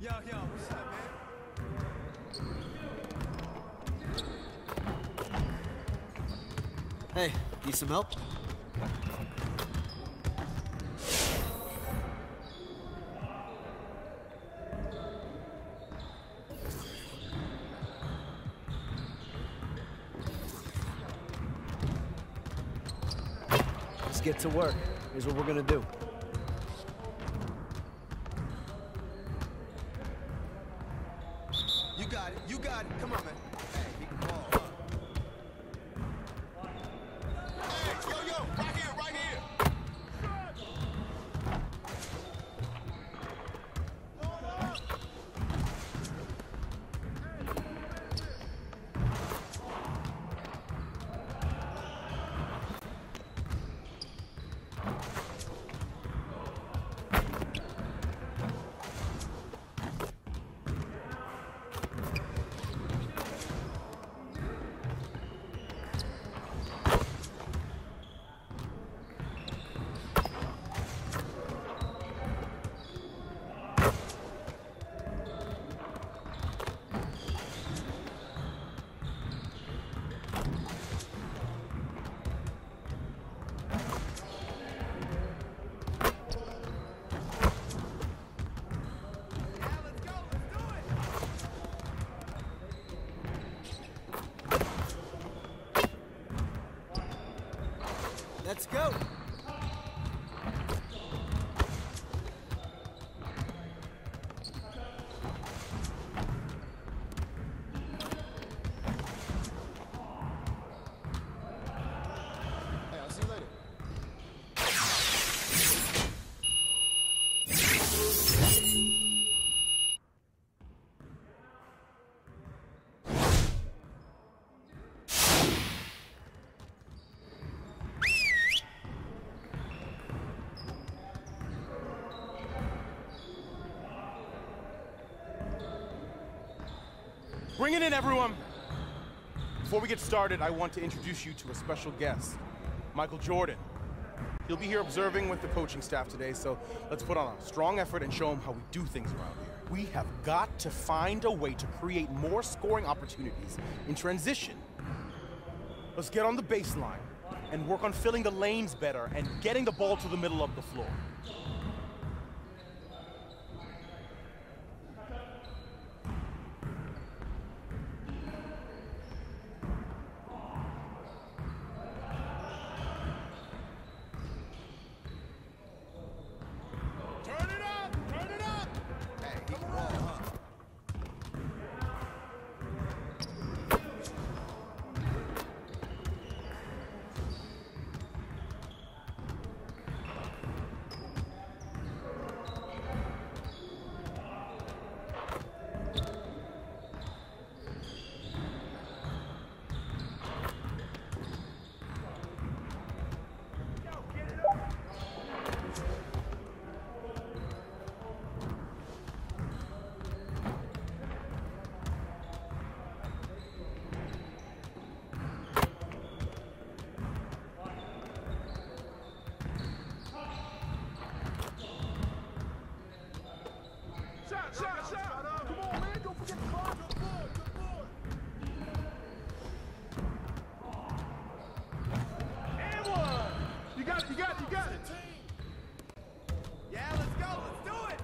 Yo, what's up, man? Hey, need some help? Let's get to work. Here's what we're gonna do. You got it. Come on, man. Hey, he can ball, huh? Hey, yo, right here, right here. Let's go! Hey, I'll see you later. Bring it in, everyone! Before we get started, I want to introduce you to a special guest, Michael Jordan. He'll be here observing with the coaching staff today, so let's put on a strong effort and show him how we do things around here. We have got to find a way to create more scoring opportunities in transition. Let's get on the baseline and work on filling the lanes better and getting the ball to the middle of the floor. You got it. Yeah, let's go. Let's do it.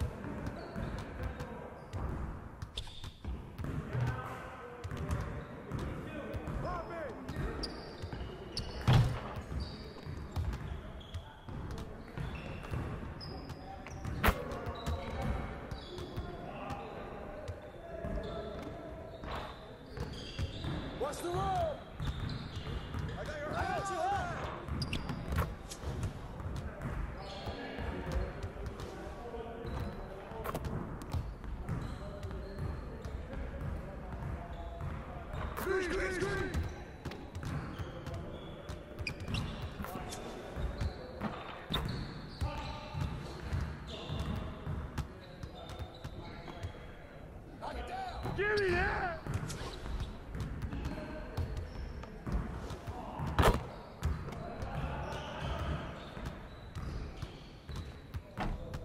What's the roll? I got your eye. Give me that!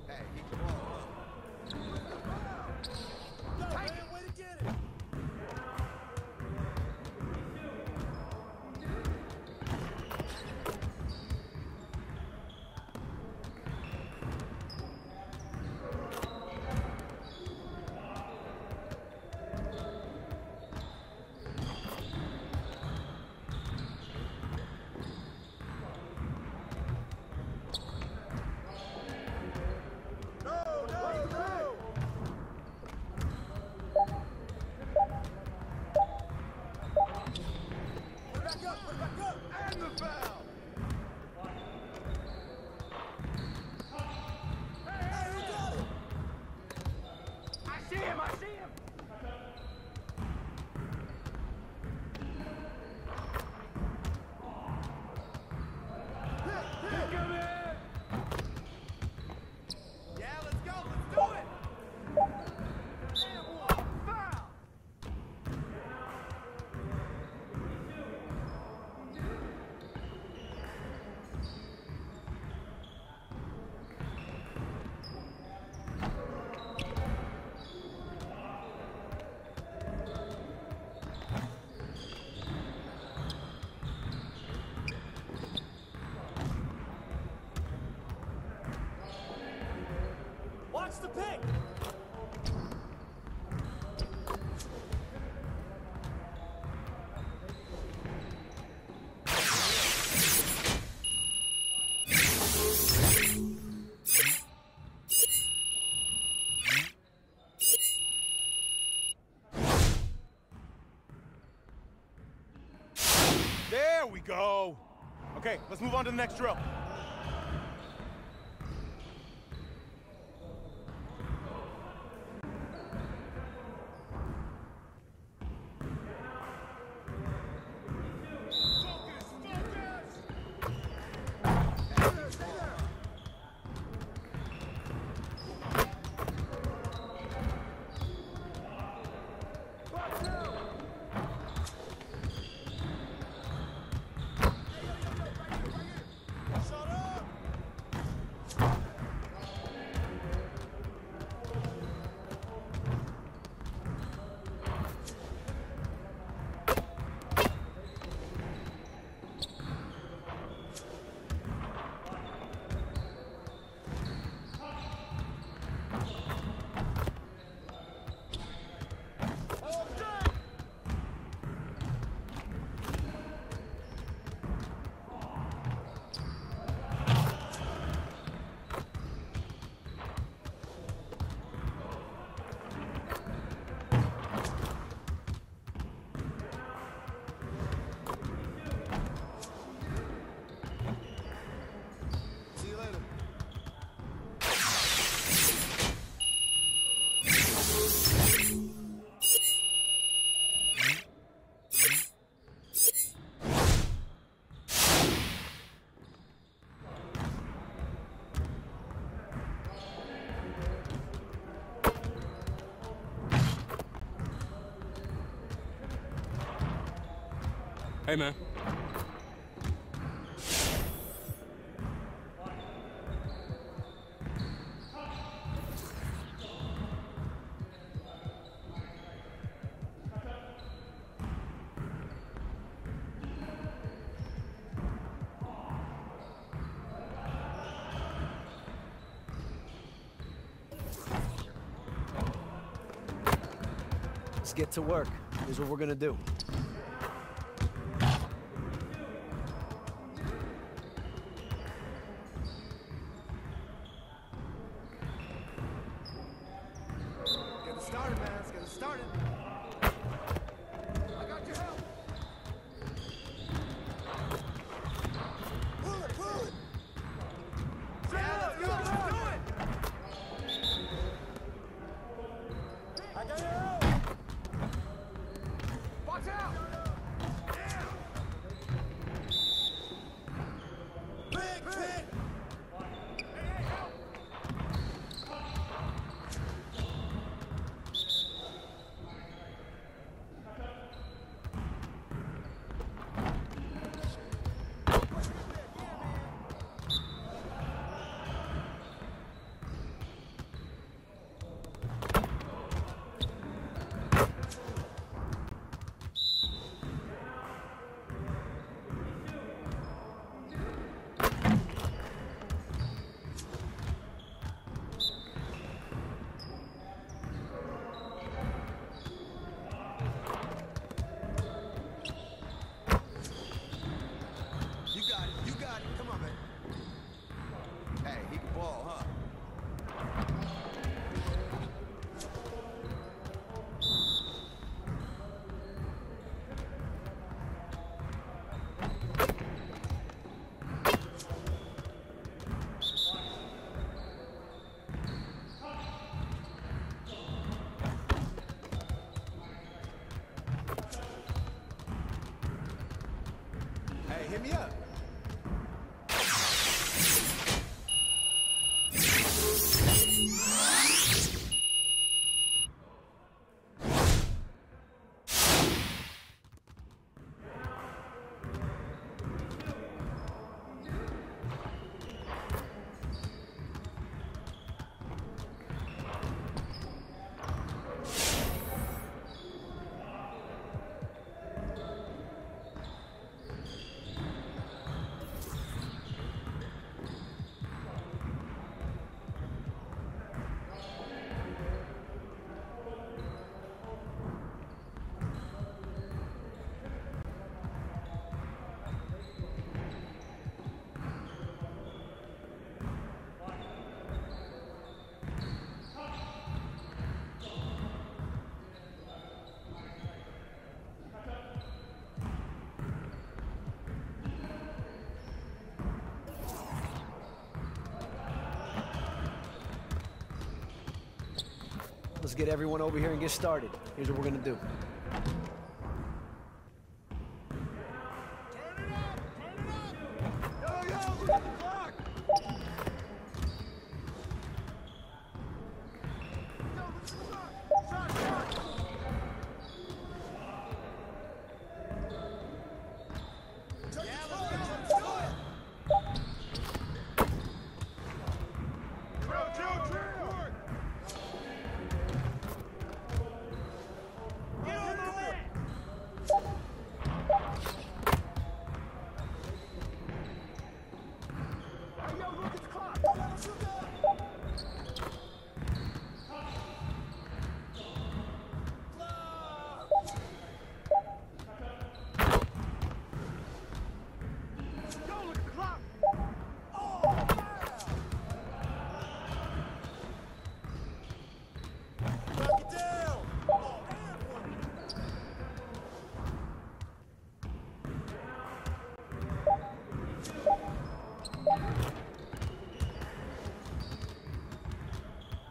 Hey, he can ball, huh? back up, put it back up. And the foul. Hey, who got it? I see him, I see him. Yeah, let's go, let's do it. And one, foul. Watch the pick! There we go. Okay, let's move on to the next drill. See you later. Hey, man. Let's get to work. Here's what we're gonna do. Get it started, man. Let's get it started. I got your help. Pull it, pull it. Yeah, let's go, let's do it. I got your help. Watch out. Yeah. Big, big. Hey, hey, help. Hey, hit me up. Let's get everyone over here and get started. Here's what we're gonna do. Turn it up! Turn it up! Yo, look at the clock! Yo, look at the clock! Shot! Yeah, let's go! Let's do it! Drill! Get on the way! Hey, yo, look at the clock! Let's shoot that! Yo, look at the clock! Oh, yeah! Knock it down! Oh, and one!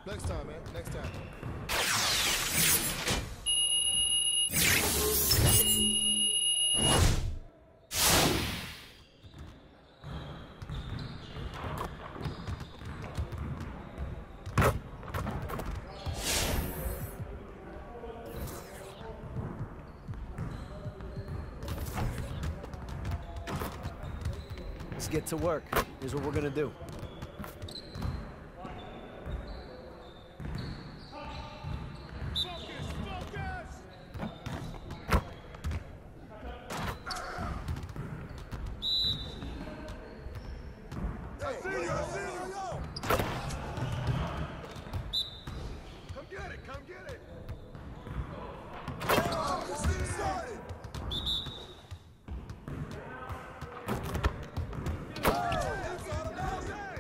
Next time, man. Next time. Let's get to work. Here's what we're gonna do. Focus! Focus! I see you! I see you! Come get it! Come get it! Oh, this thing started! Oh, that's all about that!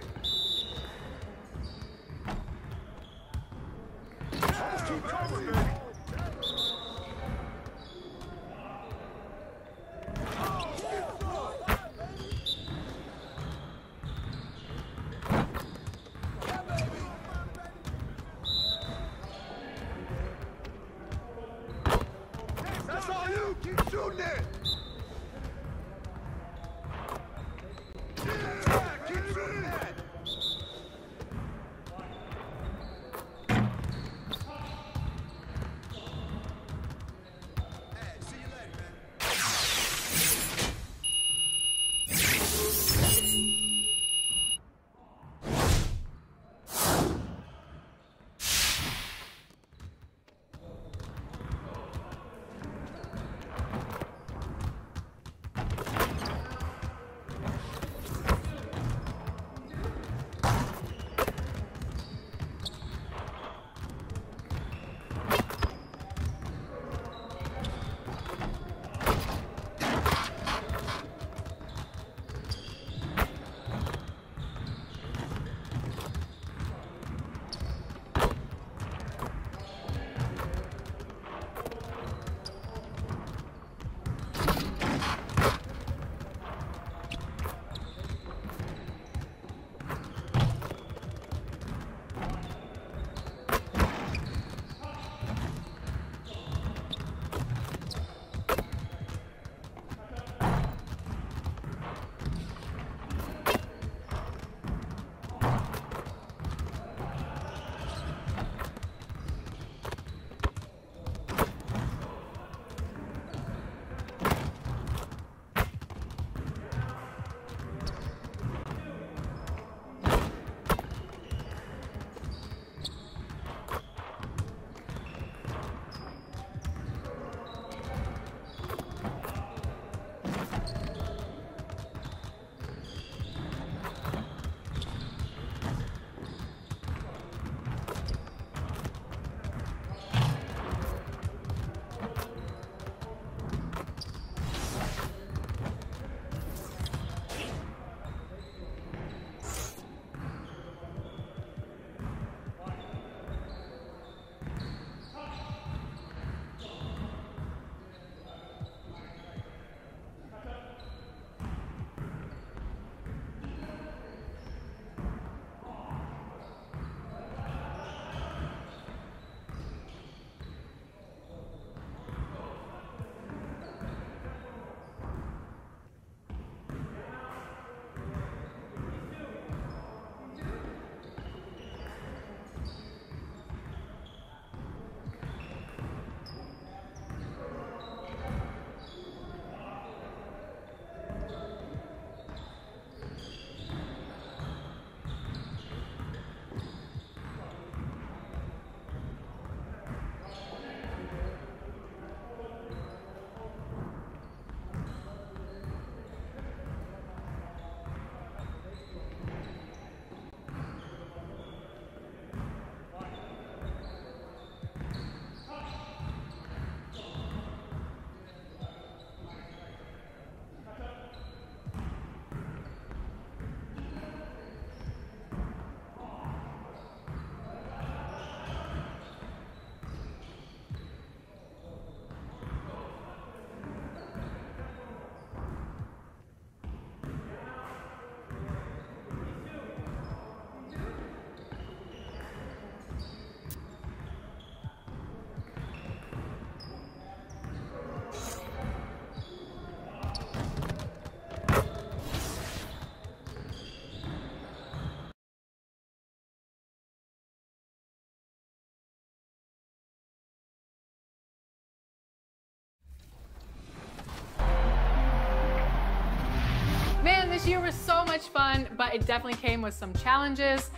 This year was so much fun, but it definitely came with some challenges.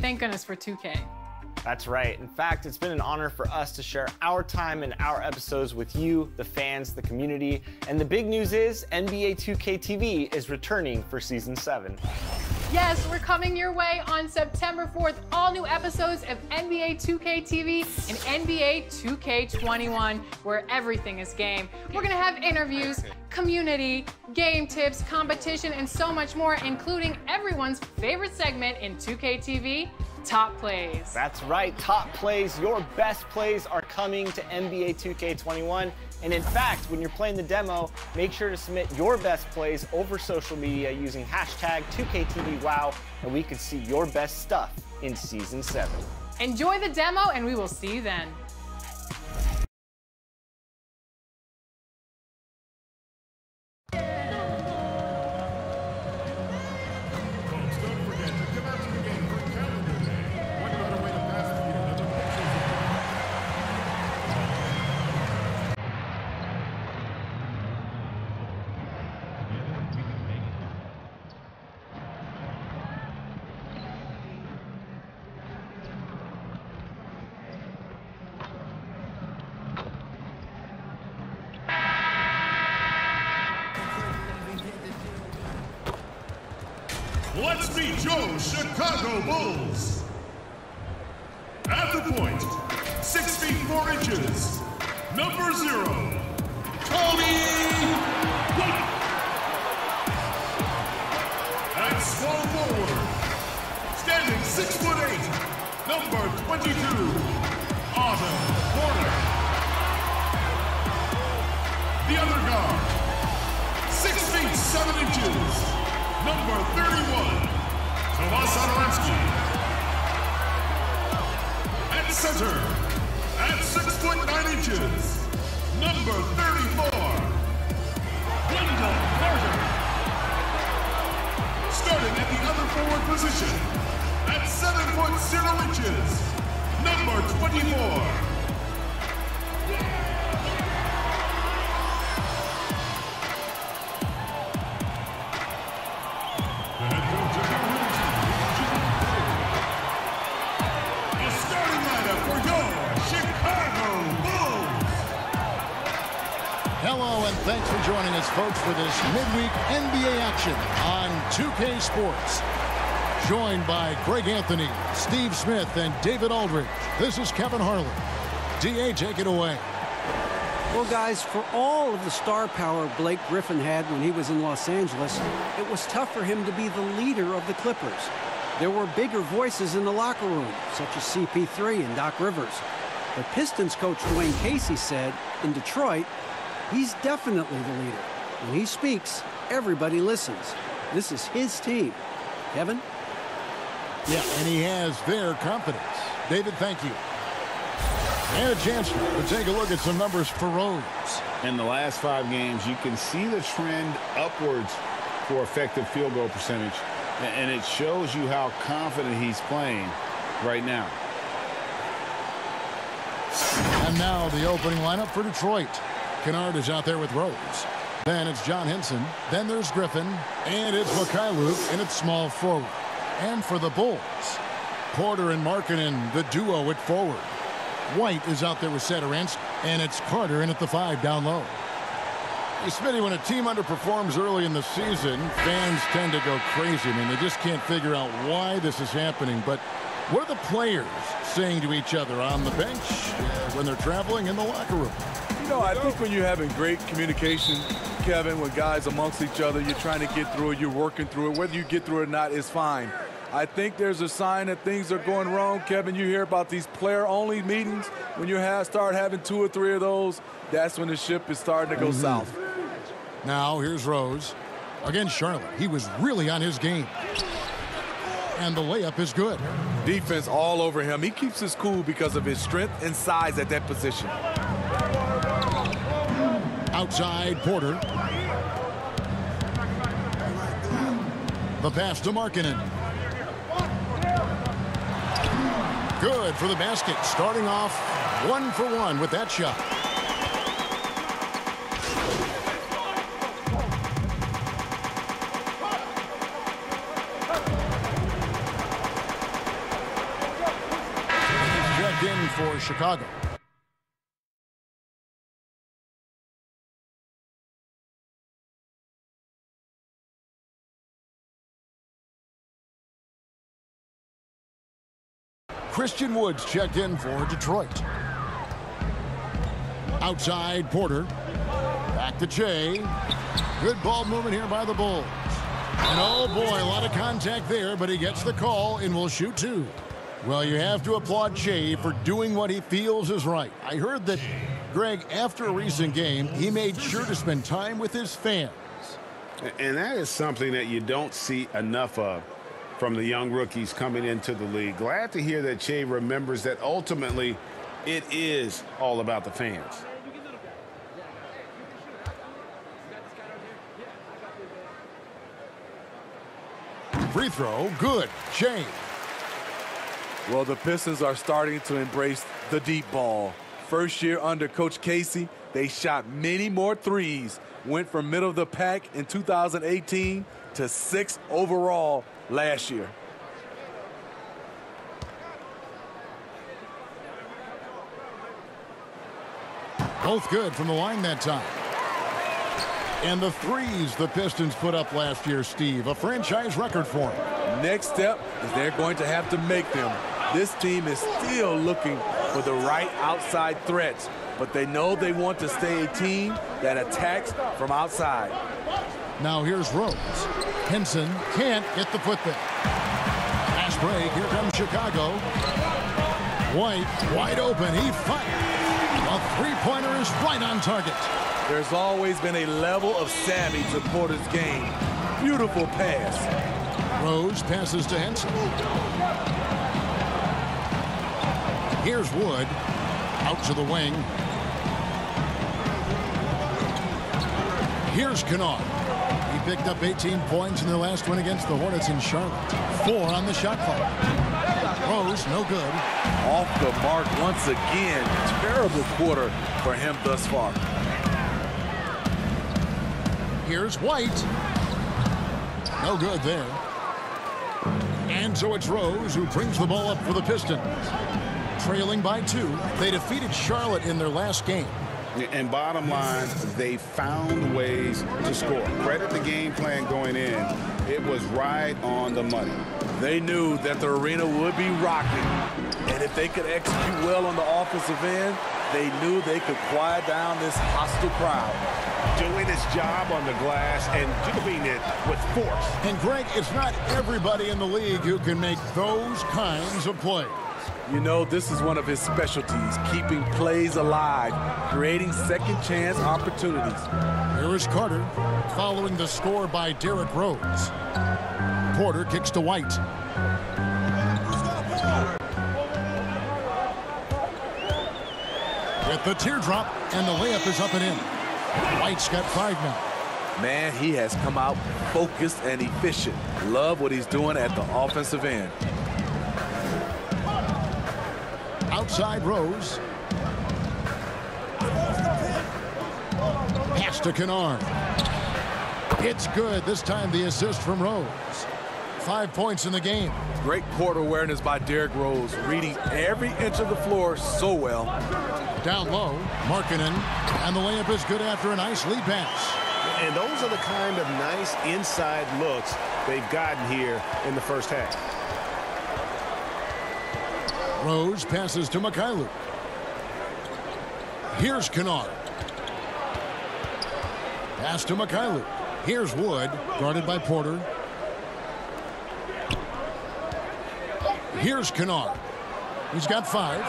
Thank goodness for 2K. That's right. In fact, it's been an honor for us to share our time and our episodes with you, the fans, the community. And the big news is NBA 2K TV is returning for Season 7. Yes, we're coming your way on September 4th. All new episodes of NBA 2K TV and NBA 2K21, where everything is game. We're gonna have interviews, community, game tips, competition, and so much more, including everyone's favorite segment in 2K TV, Top Plays. That's right, Top Plays. Your best plays are coming to NBA 2K21. And in fact, when you're playing the demo, make sure to submit your best plays over social media using hashtag 2KTVWow, and we can see your best stuff in Season 7. Enjoy the demo, and we will see you then. Let's meet your Chicago Bulls. At the point, 6 feet 4 inches, number 0, Tony White. At small forward, standing 6'8", number 22, Otto Porter. The other guard, 6 feet 7 inches, number 31, Tomas Adoransky. At center, at 6'9" number 34, Wendell Carter. Starting at the other forward position, at 7'0", number 24. Hello, and thanks for joining us, folks, for this midweek NBA action on 2K Sports. Joined by Greg Anthony, Steve Smith, and David Aldridge, this is Kevin Harlan. DA, take it away. Well, guys, for all of the star power Blake Griffin had when he was in Los Angeles, it was tough for him to be the leader of the Clippers. There were bigger voices in the locker room, such as CP3 and Doc Rivers. But Pistons coach Dwayne Casey said, in Detroit, he's definitely the leader. When he speaks, everybody listens. This is his team. Kevin? Yeah, and he has their confidence. David, thank you. And a chance to take a look at some numbers for Rose. In the last 5 games, you can see the trend upwards for effective field goal percentage. And it shows you how confident he's playing right now. And now the opening lineup for Detroit. Kennard is out there with Rose. Then it's John Henson. Then there's Griffin. And it's Mikhailuk in its small forward. And for the Bulls, Porter and Markkanen, the duo at forward. White is out there with Satoransky. And it's Carter in at the 5 down low. Hey, Smitty, when a team underperforms early in the season, fans tend to go crazy. I mean, they just can't figure out why this is happening. But what are the players saying to each other on the bench when they're traveling in the locker room? You know, I think when you're having great communication, Kevin, with guys amongst each other, you're trying to get through it, you're working through it. Whether you get through it or not is fine. I think there's a sign that things are going wrong. Kevin, you hear about these player-only meetings. When you start having 2 or 3 of those, that's when the ship is starting to go south. Now, here's Rose. Against Charlotte, he was really on his game. And the layup is good. Defense all over him. He keeps his cool because of his strength and size at that position. Outside, Porter. The pass to Markkanen. Good for the basket. Starting off 1 for 1 with that shot. for Chicago. Christian Woods checked in for Detroit. Outside, Porter. Back to Jay. Good ball movement here by the Bulls. And oh boy, a lot of contact there, but he gets the call and will shoot two. Well, you have to applaud Jay for doing what he feels is right. I heard that, Greg, after a recent game, he made sure to spend time with his fans. And that is something that you don't see enough of from the young rookies coming into the league. Glad to hear that Jay remembers that ultimately it is all about the fans. Free throw, good. Jay. Well, the Pistons are starting to embrace the deep ball. First year under Coach Casey, they shot many more threes, went from middle of the pack in 2018 to 6th overall last year. Both good from the line that time. And the threes the Pistons put up last year, Steve, a franchise record for them. Next step is they're going to have to make them. This team is still looking for the right outside threats, but they know they want to stay a team that attacks from outside. Now here's Rose. Henson can't get the foot there. Fast break, here comes Chicago. White, wide open, he fires. A three-pointer is right on target. There's always been a level of savvy to Porter's game. Beautiful pass. Rose passes to Henson. Here's Wood. Out to the wing. Here's Kennard. He picked up 18 points in their last win against the Hornets in Charlotte. 4 on the shot clock. Rose, no good. Off the mark once again. Terrible quarter for him thus far. Here's White. No good there. And so it's Rose who brings the ball up for the Pistons. Trailing by 2, they defeated Charlotte in their last game. And bottom line, they found ways to score. Credit the game plan going in. It was right on the money. They knew that the arena would be rocking. And if they could execute well on the offensive end, they knew they could quiet down this hostile crowd. Doing his job on the glass and doing it with force. And Greg, it's not everybody in the league who can make those kinds of plays. You know, this is one of his specialties, keeping plays alive, creating second chance opportunities. Here is Carter, following the score by Derrick Rose. Porter kicks to White. With the teardrop, and the layup is up and in. White's got 5 now. Man, he has come out focused and efficient. Love what he's doing at the offensive end. Outside Rose. Pass to Kennard. It's good. This time the assist from Rose. 5 points in the game. Great court awareness by Derrick Rose, reading every inch of the floor so well. Down low, Markkanen, and the layup is good after a nice lead pass. And those are the kind of nice inside looks they've gotten here in the first half. Rose passes to Mikhailuk. Here's Kennard. Pass to Mikhailuk. Here's Wood, guarded by Porter. Here's Kennard. He's got 5.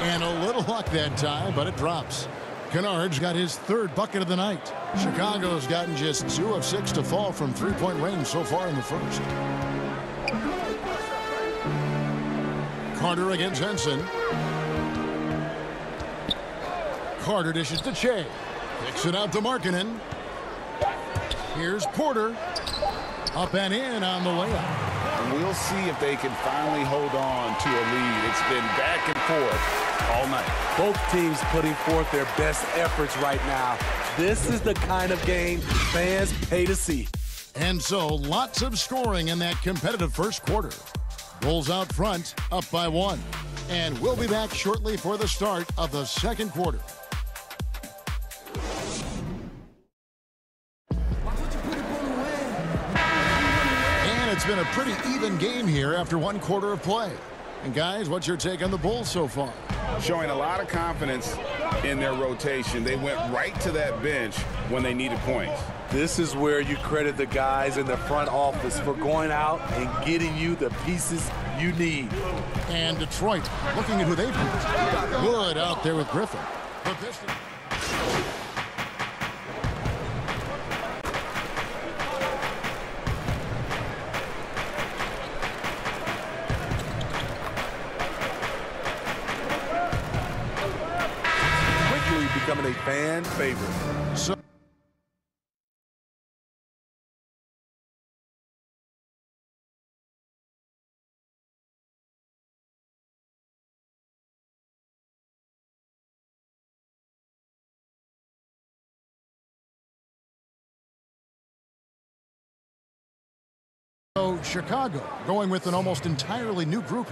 And a little luck that time, but it drops. Kennard's got his 3rd bucket of the night. Chicago's gotten just 2 of 6 to fall from three-point range so far in the first. Carter against Henson. Carter dishes to Che. Kicks it out to Markkanen. Here's Porter. Up and in on the layup. And we'll see if they can finally hold on to a lead. It's been back and forth all night. Both teams putting forth their best efforts right now. This is the kind of game fans pay to see. And so, lots of scoring in that competitive first quarter. Bulls out front, up by 1. And we'll be back shortly for the start of the second quarter. And it's been a pretty even game here after one quarter of play. And guys, what's your take on the Bulls so far? Showing a lot of confidence in their rotation. They went right to that bench when they needed points. This is where you credit the guys in the front office for going out and getting you the pieces you need. And Detroit looking at who they've used. Good out there with Griffin. The Pistons. Quickly becoming a fan favorite. So Chicago going with an almost entirely new group.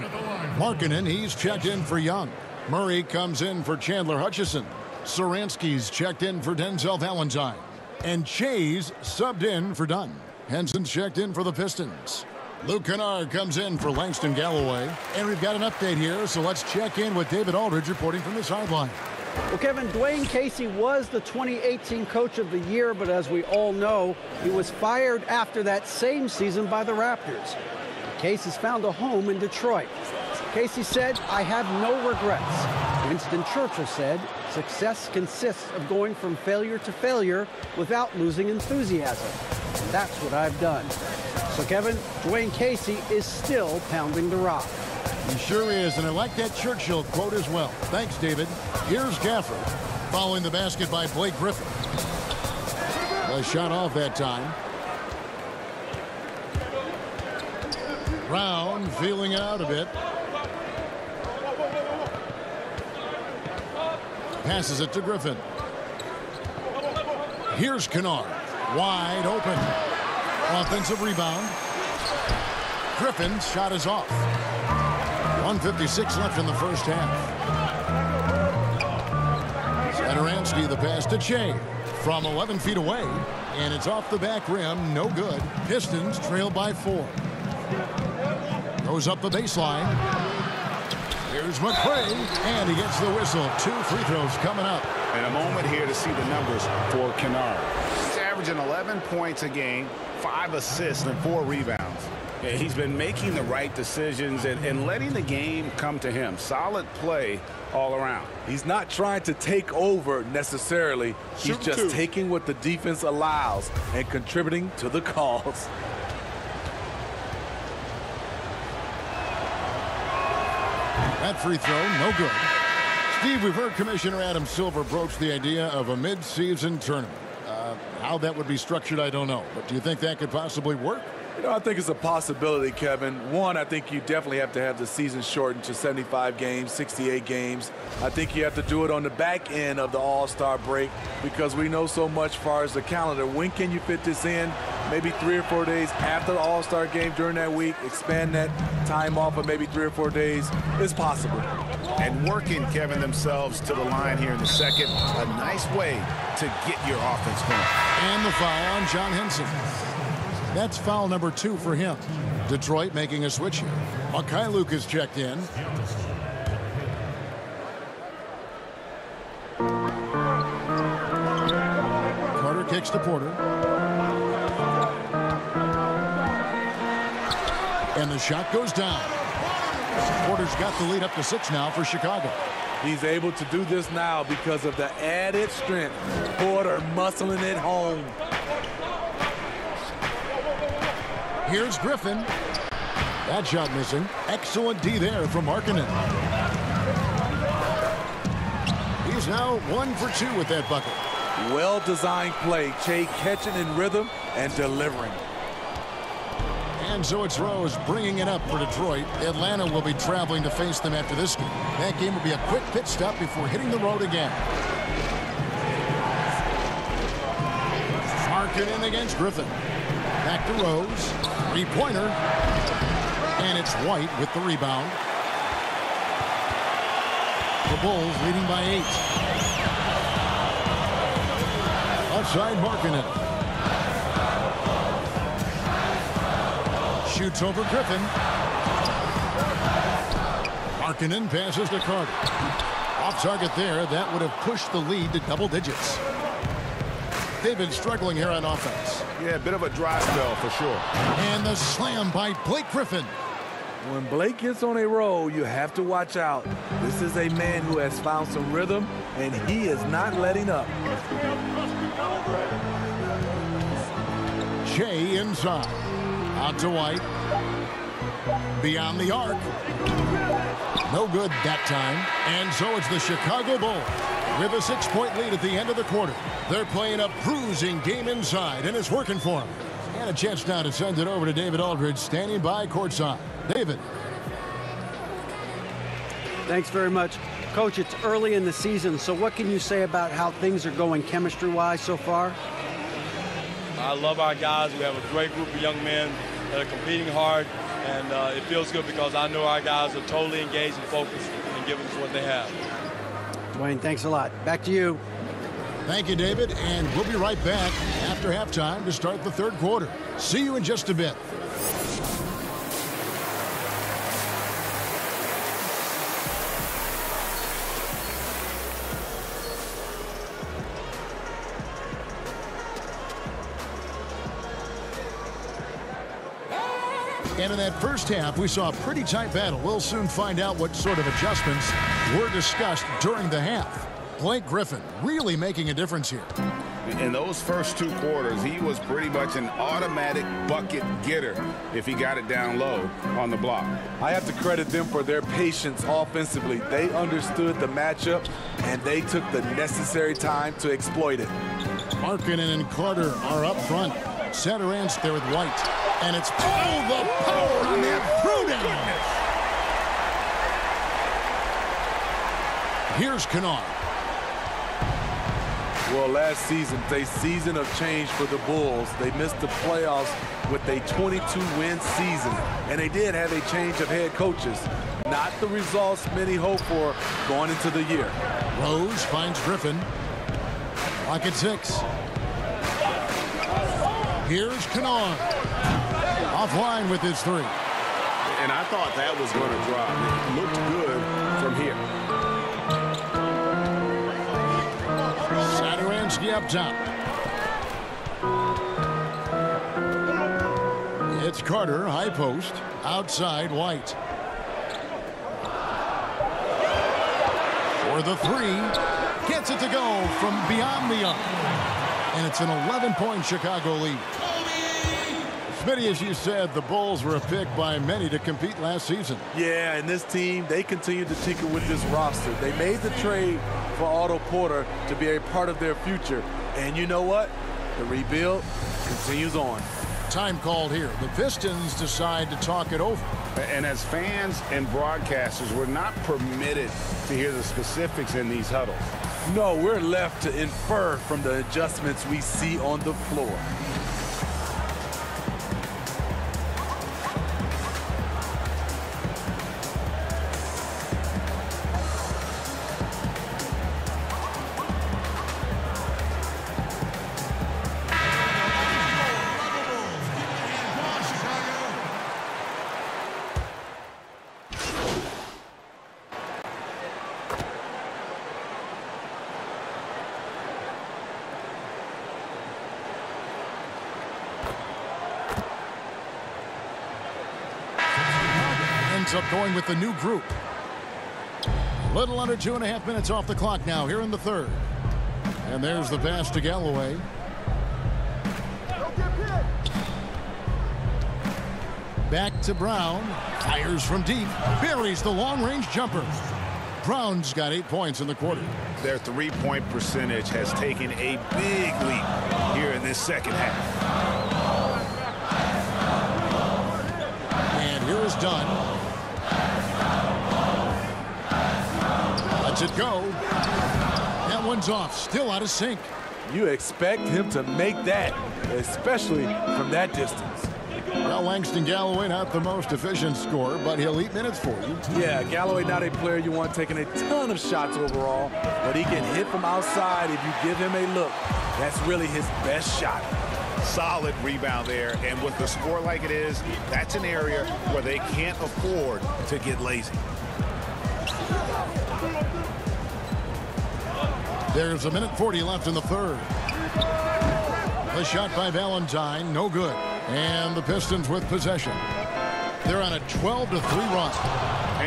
Markkanen, he's checked in for Young. Murray comes in for Chandler Hutchison. Saransky's checked in for Denzel Valentine. And Chase subbed in for Dunn. Henson's checked in for the Pistons. Luke Kennard comes in for Langston Galloway. And we've got an update here, so let's check in with David Aldridge reporting from the sideline. Well, Kevin, Dwayne Casey was the 2018 Coach of the Year, but as we all know, he was fired after that same season by the Raptors. Casey's found a home in Detroit. Casey said, "I have no regrets." Winston Churchill said, "Success consists of going from failure to failure without losing enthusiasm. And that's what I've done." So, Kevin, Dwayne Casey is still pounding the rock. He sure is, and I like that Churchill quote as well. Thanks, David. Here's Gafford, following the basket by Blake Griffin. A shot off that time. Brown feeling out a bit. Passes it to Griffin. Here's Kennard, wide open. Offensive rebound. Griffin's shot is off. 1:56 left in the first half. Satoransky, the pass to Che from 11 feet away, and it's off the back rim, no good. Pistons trail by 4. Goes up the baseline. Here's McCray, and he gets the whistle. 2 free throws coming up. And a moment here to see the numbers for Kennard. He's averaging 11 points a game, 5 assists, and 4 rebounds. Yeah, he's been making the right decisions and letting the game come to him. Solid play all around. He's not trying to take over necessarily. He's just taking what the defense allows and contributing to the cause. That free throw, no good. Steve, we've heard Commissioner Adam Silver broach the idea of a mid-season tournament. How that would be structured, I don't know. But do you think that could possibly work? You know, I think it's a possibility, Kevin. One, I think you definitely have to have the season shortened to 75 games, 68 games. I think you have to do it on the back end of the All-Star break because we know so much as far as the calendar. When can you fit this in? Maybe 3 or 4 days after the All-Star game during that week. Expand that time off of maybe 3 or 4 days. It's possible. And working, Kevin, themselves to the line here in the second. A nice way to get your offense going. And the foul on John Henson. That's foul number 2 for him. Detroit making a switch here. Mikhailuk is checked in. Carter kicks to Porter. And the shot goes down. Porter's got the lead up to 6 now for Chicago. He's able to do this now because of the added strength. Porter muscling it home. Here's Griffin. That shot missing. Excellent D there from Markkanen. He's now 1 for 2 with that bucket. Well-designed play. Che catching in rhythm and delivering. And so it's Rose bringing it up for Detroit. Atlanta will be traveling to face them after this game. That game will be a quick pit stop before hitting the road again. Markkanen against Griffin. Back to Rose. 3-pointer. And it's White with the rebound. The Bulls leading by 8. Outside Markkinen. Shoots over Griffin. Markkinen passes to Carter. Off target there. That would have pushed the lead to double digits. They've been struggling here on offense. Yeah, a bit of a dry spell for sure. And the slam by Blake Griffin. When Blake gets on a roll, you have to watch out. This is a man who has found some rhythm, and he is not letting up. Shea inside. Out to White. Beyond the arc. No good that time. And so it's the Chicago Bulls with a 6-point lead at the end of the quarter. They're playing a bruising game inside, and it's working for them. And a chance now to send it over to David Aldridge, standing by courtside. David. Thanks very much. Coach, it's early in the season, so what can you say about how things are going chemistry-wise so far? I love our guys. We have a great group of young men that are competing hard, and it feels good because I know our guys are totally engaged and focused and giving us what they have. Dwayne, thanks a lot. Back to you. Thank you, David, and we'll be right back after halftime to start the third quarter. See you in just a bit. And in that first half, we saw a pretty tight battle. We'll soon find out what sort of adjustments were discussed during the half. Blake Griffin really making a difference here. In those first 2 quarters, he was pretty much an automatic bucket getter if he got it down low on the block. I have to credit them for their patience offensively. They understood the matchup, and they took the necessary time to exploit it. Markkinen and Carter are up front. Center there with White. And it's all the power on that throw-down. Here's Kennard. Well, last season, a season of change for the Bulls. They missed the playoffs with a 22-win season, and they did have a change of head coaches. Not the results many hope for going into the year. Rose finds Griffin. Lock at 6. Here's Kennard. Offline with his 3. And I thought that was going to drop. It looked good from here. Sadaransky up top. It's Carter, high post. Outside, White. For the 3. Gets it to go from beyond the arc. And it's an 11-point Chicago lead. Smitty, as you said, the Bulls were a pick by many to compete last season. Yeah, and this team, they continued to tinker with this roster. They made the trade for Otto Porter to be a part of their future. And you know what? The rebuild continues on. Time called here. The Pistons decide to talk it over. And as fans and broadcasters, we're not permitted to hear the specifics in these huddles. No, we're left to infer from the adjustments we see on the floor. Up going with the new group. Little under 2.5 minutes off the clock now here in the third. And there's the pass to Galloway. Back to Brown. Fires from deep. Buries the long-range jumper. Brown's got 8 points in the quarter. Their 3-point percentage has taken a big leap here in this second half. And here is Dunn. Lets it go. That one's off. Still out of sync. You expect him to make that, especially from that distance. Well, Langston Galloway, not the most efficient scorer, but he'll eat minutes for you. Yeah, Galloway not a player you want taking a ton of shots overall, but he can hit from outside if you give him a look. That's really his best shot. Solid rebound there, and with the score like it is, that's an area where they can't afford to get lazy. There's 1:40 left in the third. The shot by Valentine, no good. And the Pistons with possession. They're on a 12-3 run.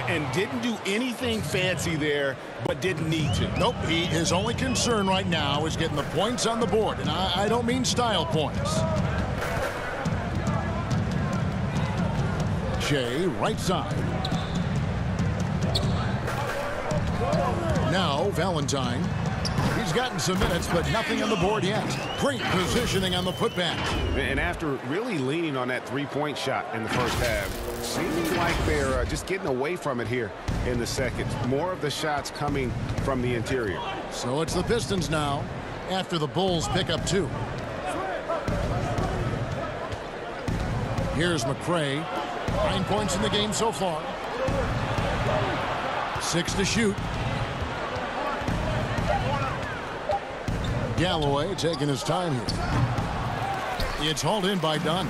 And didn't do anything fancy there, but didn't need to. Nope, his only concern right now is getting the points on the board. And I don't mean style points. Shea, right side. Now, Valentine. He's gotten some minutes, but nothing on the board yet. Great positioning on the putback. And after really leaning on that three-point shot in the first half, seeming like they're just getting away from it here in the second. More of the shots coming from the interior. So it's the Pistons now after the Bulls pick up 2. Here's McCray. 9 points in the game so far. 6 to shoot. Galloway taking his time here. It's hauled in by Dunn.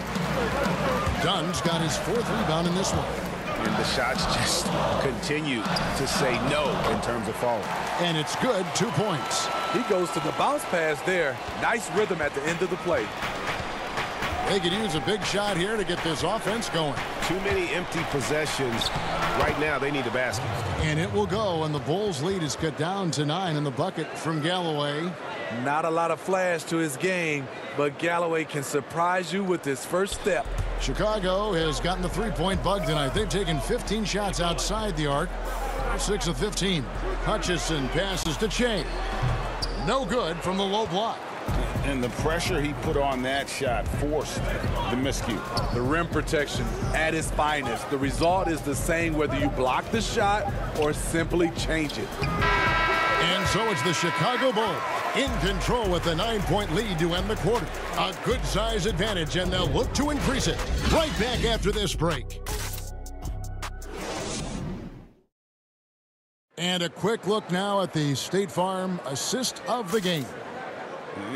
Dunn's got his 4th rebound in this one. And the shots just continue to say no in terms of falling. And it's good, 2 points. He goes to the bounce pass there. Nice rhythm at the end of the play. They could use a big shot here to get this offense going. Too many empty possessions. Right now, they need a basket. And it will go, and the Bulls' lead is cut down to 9 in the bucket from Galloway. Not a lot of flash to his game, but Galloway can surprise you with his first step. Chicago has gotten the three-point bug tonight. They've taken 15 shots outside the arc. 6 of 15. Hutchison passes to Shea. No good from the low block. And the pressure he put on that shot forced the miscue. The rim protection at its finest. The result is the same whether you block the shot or simply change it. And so it's the Chicago Bulls in control with the 9-point lead to end the quarter. A good size advantage, and they'll look to increase it. Right back after this break. And a quick look now at the State Farm assist of the game.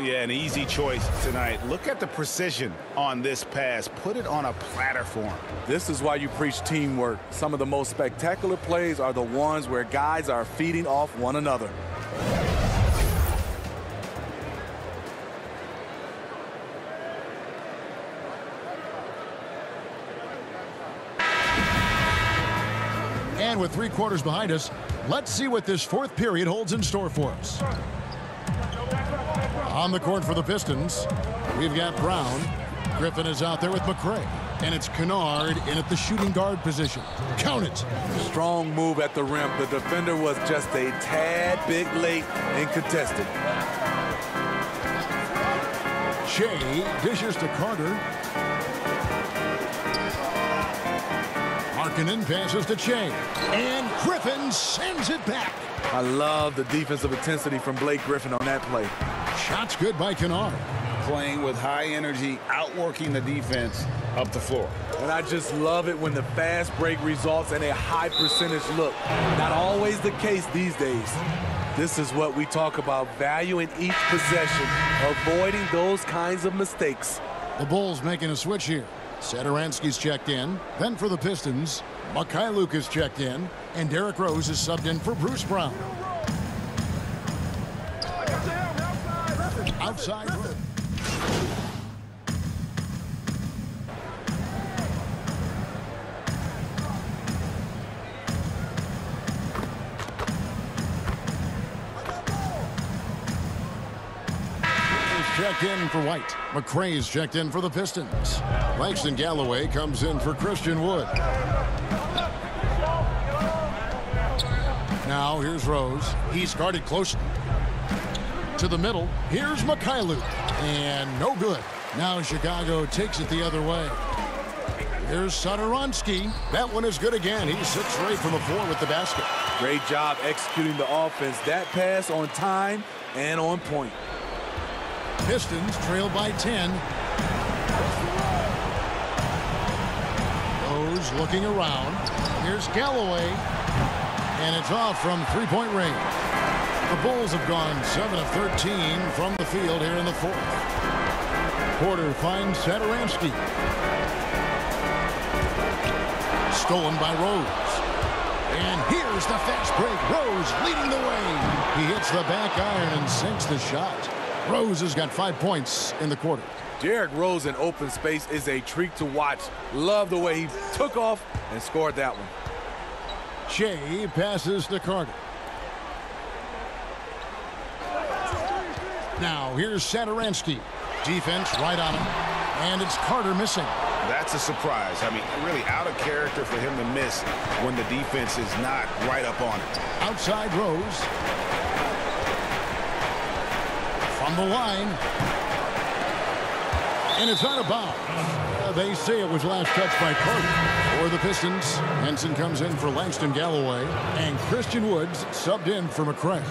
Yeah, an easy choice tonight. Look at the precision on this pass. Put it on a platter for him. This is why you preach teamwork. Some of the most spectacular plays are the ones where guys are feeding off one another. And with 3 quarters behind us, let's see what this 4th period holds in store for us. On the court for the Pistons, we've got Brown. Griffin is out there with McCray. And it's Kennard in at the shooting guard position. Count it. Strong move at the rim. The defender was just a tad bit late and contested. Shea dishes to Carter. Markkanen passes to Shea. And Griffin sends it back. I love the defensive intensity from Blake Griffin on that play. Shot's good by Kennard. Playing with high energy, outworking the defense up the floor. And I just love it when the fast break results in a high percentage look. Not always the case these days. This is what we talk about, valuing each possession, avoiding those kinds of mistakes. The Bulls making a switch here. Satoransky's checked in. Then for the Pistons, Mikhailuk is checked in. And Derrick Rose is subbed in for Bruce Brown. Outside. Checked in for White. McCray's checked in for the Pistons. Langston Galloway comes in for Christian Wood. Now here's Rose. He's guarded closely. To the middle. Here's Mikhailuk. And no good. Now Chicago takes it the other way. Here's Satoransky. That one is good again. He's 6 straight from the floor with the basket. Great job executing the offense. That pass on time and on point. Pistons trail by 10. Rose looking around. Here's Galloway. And it's off from three-point range. The Bulls have gone 7 of 13 from the field here in the fourth. Porter finds Satoransky. Stolen by Rose. And here's the fast break. Rose leading the way. He hits the back iron and sinks the shot. Rose has got 5 points in the quarter. Derrick Rose in open space is a treat to watch. Love the way he took off and scored that one. Shea passes to Carter. Now here's Satoransky. Defense right on him. And it's Carter missing. That's a surprise. I mean, really out of character for him to miss when the defense is not right up on it. Outside Rose. From the line. And it's out of bounds. They say it was last touched by Carter. For the Pistons, Henson comes in for Langston Galloway. And Christian Woods subbed in for McCray.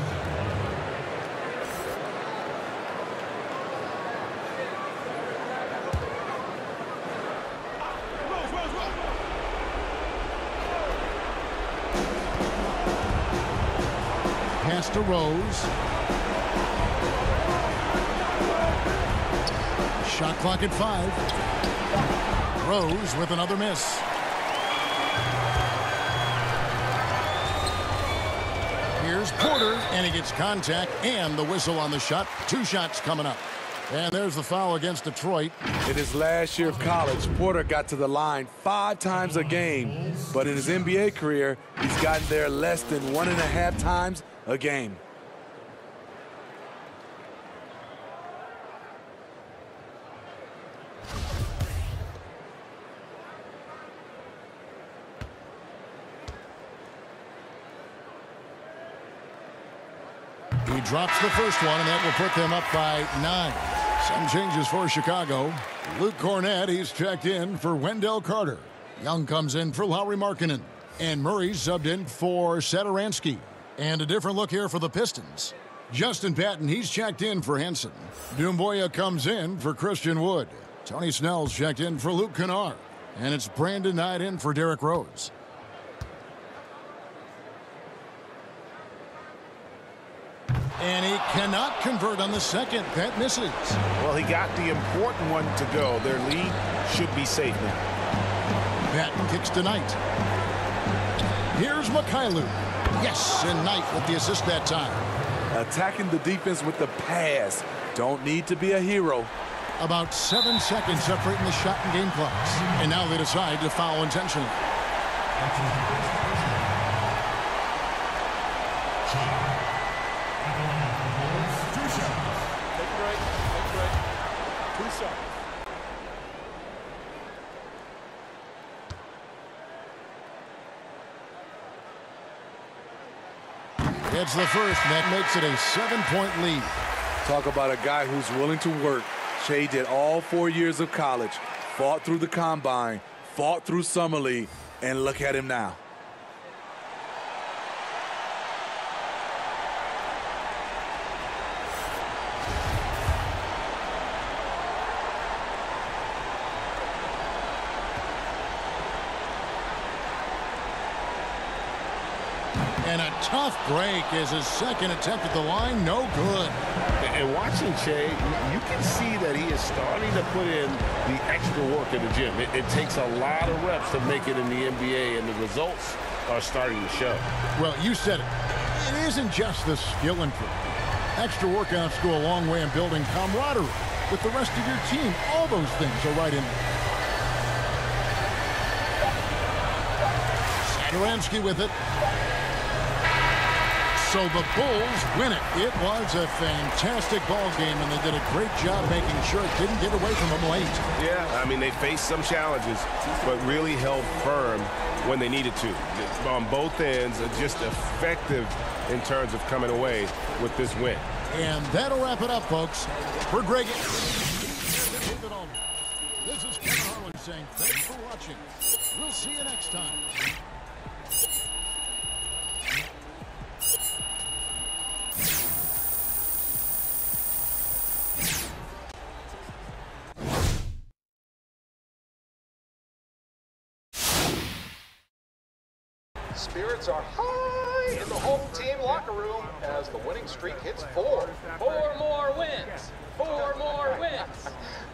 Pass to Rose. Shot clock at 5. Rose with another miss. Here's Porter, and he gets contact and the whistle on the shot. 2 shots coming up. And there's the foul against Detroit. In his last year of college, Porter got to the line 5 times a game. But in his NBA career, he's gotten there less than 1.5 times a game. He drops the first one, and that will put them up by 9. Some changes for Chicago. Luke Cornett, he's checked in for Wendell Carter. Young comes in for Lauri Markkanen. And Murray's subbed in for Satoransky. And a different look here for the Pistons. Justin Patton, he's checked in for Henson. Doumbouya comes in for Christian Wood. Tony Snell's checked in for Luke Kennard. And it's Brandon Knight in for Derrick Rose. And he cannot convert on the second. That misses. Well, he got the important one to go. Their lead should be safe now. Patton kicks to Knight. Here's Mikhailuk. Yes, and Knight with the assist that time. Attacking the defense with the pass. Don't need to be a hero. About 7 seconds separating the shot and game clocks. And now they decide to foul intentionally. It's the first, and that makes it a 7-point lead. Talk about a guy who's willing to work. Shea did all 4 years of college, fought through the combine, fought through summer league, and look at him now. And a tough break is his second attempt at the line. No good. And watching Shea, you can see that he is starting to put in the extra work in the gym. It takes a lot of reps to make it in the NBA, and the results are starting to show. Well, you said it. It isn't just the skill improvement. Extra workouts go a long way in building camaraderie with the rest of your team. All those things are right in there. Satoransky with it. So the Bulls win it. It was a fantastic ball game, and they did a great job making sure it didn't get away from them late. Yeah, I mean, they faced some challenges, but really held firm when they needed to. On both ends, just effective in terms of coming away with this win. And that'll wrap it up, folks. For Greg, this is Kevin Harlan saying thanks for watching. We'll see you next time. Spirits are high in the home team locker room as the winning streak hits 4. 4 more wins. 4 more wins.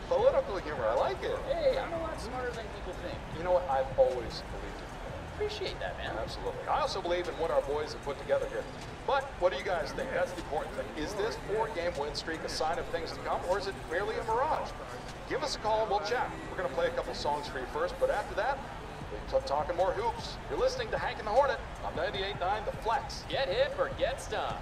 Political humor, I like it. Hey, I'm a lot smarter than people think. You know what? I've always believed in you. Appreciate that, man. Absolutely. I also believe in what our boys have put together here. But what do you guys think? That's the important thing. Is this 4-game win streak a sign of things to come, or is it merely a mirage? Give us a call and we'll chat. We're going to play a couple songs for you first, but after that, we're talking more hoops. You're listening to Hank and the Hornet on 98.9 The Flex. Get hip or get stumped.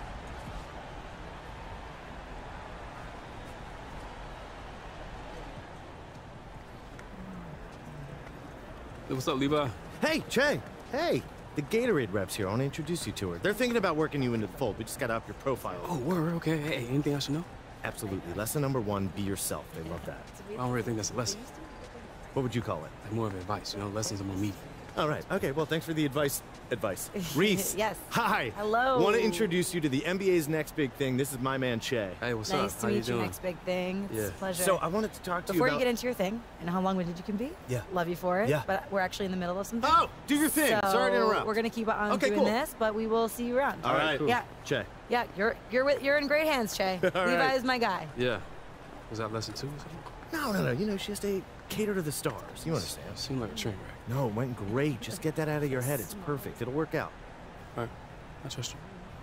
Hey, what's up, Levi? Hey, Che. Hey, the Gatorade reps here. I want to introduce you to her. They're thinking about working you into the fold. We just got to up your profile. Oh, word, okay. Hey, anything I should know? Absolutely. Lesson number 1, be yourself. They love that. I don't really think that's a lesson. What would you call it? Like more of advice, you know? Lessons are more meaty. All right. Okay, well, thanks for the advice. Reese. Yes. Hi. Hello. Want to introduce you to the NBA's next big thing. This is my man, Che. Hey, what's up? Nice to meet you. Next big thing. It's a pleasure. So I wanted to talk to you Before about... you get into your thing, and how long-winded you can be. Yeah. Love you for it. Yeah. But we're actually in the middle of something. Oh, do your thing. So Sorry to interrupt. We're gonna keep on doing this, but we will see you around. All right. Cool. Yeah. Che. Yeah. You're in great hands, Che. Levi is my guy. Yeah. Was that lesson 2 or something? No. You know, she has to cater to the stars. You understand? It seemed like a train wreck. No, it went great. Just get that out of your head. It's perfect. It'll work out. All right. I trust you.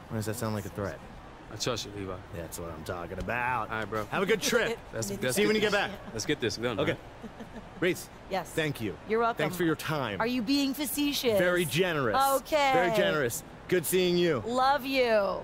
Why does that sound like a threat? I trust you, Levi. That's what I'm talking about. All right, bro. Have a good trip. See you when you get back. Let's get this done. Okay. Man. Reese. Yes. Thank you. You're welcome. Thanks for your time. Are you being facetious? Very generous. Okay. Very generous. Good seeing you. Love you.